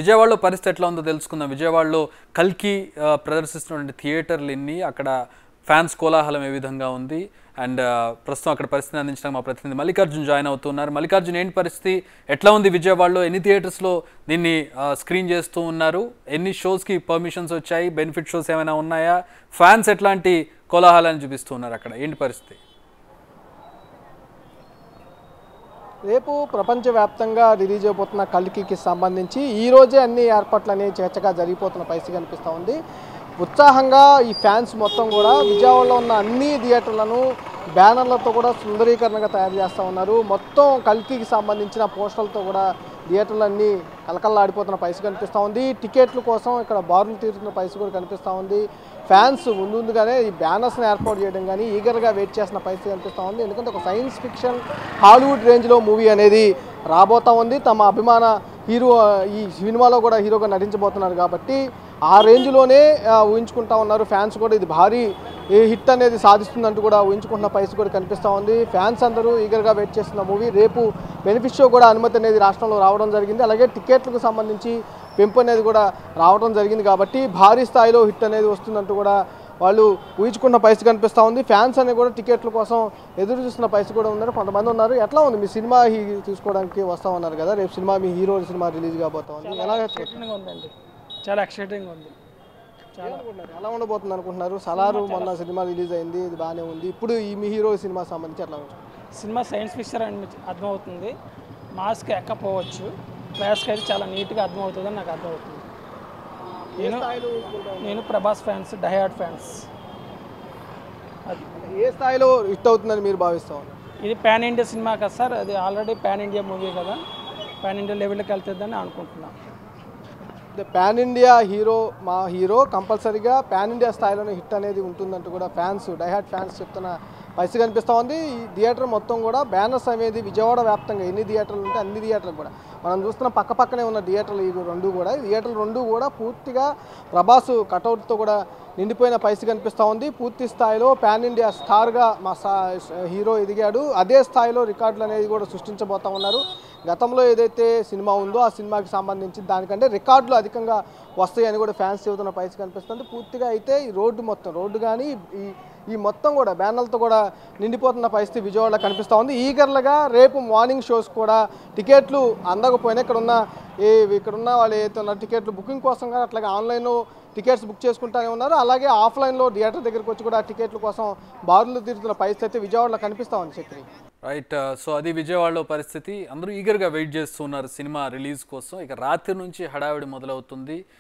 విజయవాడలో పరిస్థితి ఎట్లా ఉందో తెలుసుకుందాం. విజయవాడలో కల్కి ప్రదర్శిస్తున్నటువంటి థియేటర్లు ఎన్ని, అక్కడ ఫ్యాన్స్ కోలాహలం ఏ విధంగా ఉంది, అండ్ ప్రస్తుతం అక్కడ పరిస్థితిని అందించడానికి మా ప్రతినిధి మల్లికార్జున్ జాయిన్ అవుతున్నారు. మల్లికార్జున్, ఏంటి పరిస్థితి, ఎట్లా ఉంది విజయవాడలో, ఎన్ని థియేటర్స్లో దీన్ని స్క్రీన్ చేస్తూ ఉన్నారు, ఎన్ని షోస్కి పర్మిషన్స్ వచ్చాయి, బెనిఫిట్ షోస్ ఏమైనా ఉన్నాయా, ఫ్యాన్స్ ఎట్లాంటి కోలాహలాన్ని చూపిస్తూ ఉన్నారు అక్కడ, ఏంటి పరిస్థితి? రేపు ప్రపంచవ్యాప్తంగా రిలీజ్ అయిపోతున్న కల్కికి సంబంధించి ఈరోజే అన్ని ఏర్పాట్లు అనేవి చర్చగా జరిగిపోతున్న పరిస్థితి కనిపిస్తూ ఉంది. ఉత్సాహంగా ఈ ఫ్యాన్స్ మొత్తం కూడా విజయవాడలో ఉన్న అన్ని థియేటర్లను బ్యానర్లతో కూడా సుందరీకరణగా తయారు చేస్తూ ఉన్నారు. మొత్తం కల్కికి సంబంధించిన పోస్టర్లతో కూడా థియేటర్లన్నీ కలకల్లాడిపోతున్న పరిస్థితి కనిపిస్తూ ఉంది. టికెట్ల కోసం ఇక్కడ బారులు తీరుతున్న పరిస్థితి కూడా కనిపిస్తూ ఉంది. ఫ్యాన్స్ ముందుగానే ఈ బ్యానర్స్ని ఏర్పాటు చేయడం కానీ ఈగర్గా వెయిట్ చేసిన పరిస్థితి కనిపిస్తూ ఉంది. ఎందుకంటే ఒక సైన్స్ ఫిక్షన్ హాలీవుడ్ రేంజ్లో మూవీ అనేది రాబోతూ ఉంది. తమ అభిమాన హీరో ఈ సినిమాలో కూడా హీరోగా నటించబోతున్నారు కాబట్టి ఆ రేంజ్లోనే ఊహించుకుంటా ఉన్నారు. ఫ్యాన్స్ కూడా ఇది భారీ హిట్ అనేది సాధిస్తుందంటూ కూడా ఊహించుకుంటున్న పరిస్థితి కూడా కనిపిస్తూ ఉంది. ఫ్యాన్స్ అందరూ ఈగర్గా వెయిట్ చేస్తున్న మూవీ. రేపు బెనిఫిట్ షో కూడా అనుమతి అనేది రాష్ట్రంలో రావడం జరిగింది. అలాగే టికెట్లకు సంబంధించి పెంపు అనేది కూడా రావడం జరిగింది కాబట్టి భారీ స్థాయిలో హిట్ అనేది వస్తుందంటూ కూడా వాళ్ళు ఊహించుకున్న పరిస్థితి కనిపిస్తూ ఉంది. ఫ్యాన్స్ అనేవి కూడా టికెట్ల కోసం ఎదురు చూస్తున్న పరిస్థితి కూడా ఉన్నారు, కొంతమంది ఉన్నారు. ఎట్లా ఉంది మీ సినిమా తీసుకోవడానికి వస్తూ ఉన్నారు కదా, రేపు సినిమా మీ హీరో సినిమా రిలీజ్ కాబోతా ఉంది, ఎలా ఉందండి? చాలా ఎక్సైటింగ్ ఉంది. ఎలా ఉండబోతుంది అనుకుంటున్నారు? సలారు మొన్న సినిమా రిలీజ్ అయింది, ఇది బాగానే ఉంది. ఇప్పుడు ఈ మీ హీరో సినిమా సంబంధించి ఎట్లా ఉంటుంది? సినిమా సైన్స్ ఫిక్షన్ అని అర్థమవుతుంది. మాస్క్ ఎక్కపోవచ్చు, క్లాస్కి అయితే చాలా నీట్గా అర్థమవుతుందని నాకు అర్థమవుతుంది. నేను ప్రభాస్ ఫ్యాన్స్, డైహార్డ్ ఫ్యాన్స్. ఏ స్థాయిలో హిట్ అవుతుందని మీరు భావిస్తూ ఉన్నారు? ఇది పాన్ ఇండియా సినిమా కదా సార్, అది ఆల్రెడీ పాన్ ఇండియా మూవీ కదా, పాన్ ఇండియా లెవెల్కి వెళ్తుందని అనుకుంటున్నాను. పాన్ ఇండియా హీరో, మా హీరో కంపల్సరీగా పాన్ ఇండియా స్థాయిలోనే హిట్ అనేది ఉంటుందంటూ కూడా ఫ్యాన్స్, డైహార్డ్ ఫ్యాన్స్ చెప్తున్న పరిస్థితి కనిపిస్తూ ఉంది. ఈ థియేటర్ మొత్తం కూడా బ్యానర్స్ అనేది విజయవాడ వ్యాప్తంగా ఎన్ని థియేటర్లు ఉంటే అన్ని థియేటర్లు కూడా మనం చూస్తున్న పక్కనే ఉన్న థియేటర్లు ఈ థియేటర్లు రెండు కూడా పూర్తిగా ప్రభాస్ కటౌట్తో కూడా నిండిపోయిన పరిస్థితి కనిపిస్తూ ఉంది. పూర్తి స్థాయిలో పాన్ ఇండియా స్టార్గా మా హీరో ఎదిగాడు. అదే స్థాయిలో రికార్డులు అనేది కూడా సృష్టించబోతూ ఉన్నారు. గతంలో ఏదైతే సినిమా ఉందో ఆ సినిమాకి సంబంధించి దానికంటే రికార్డులు అధికంగా వస్తాయని కూడా ఫ్యాన్స్ చెబుతున్న పరిస్థితి కనిపిస్తుంది. పూర్తిగా అయితే ఈ రోడ్డు కానీ ఈ మొత్తం కూడా బ్యానర్లతో కూడా నిండిపోతున్న పరిస్థితి విజయవాడలో కనిపిస్తూ ఉంది. ఈగర్లుగా రేపు మార్నింగ్ షోస్ కూడా టికెట్లు అందకపోయినా ఇక్కడున్న వాళ్ళు ఏదైతే ఉన్న టికెట్లు బుకింగ్ కోసం కానీ అట్లాగే ఆన్లైన్లో టికెట్స్ బుక్ చేసుకుంటానే ఉన్నారు. అలాగే ఆఫ్లైన్లో థియేటర్ దగ్గరికి వచ్చి కూడా టికెట్ల కోసం బారులు తీరుతున్న పరిస్థితి అయితే విజయవాడలో కనిపిస్తూ ఉంది. చక్రి, రైట్. సో అది విజయవాడలో పరిస్థితి. అందరూ ఈగర్గా వెయిట్ చేస్తున్నారు సినిమా రిలీజ్ కోసం. ఇక రాత్రి నుంచి హడావిడి మొదలవుతుంది.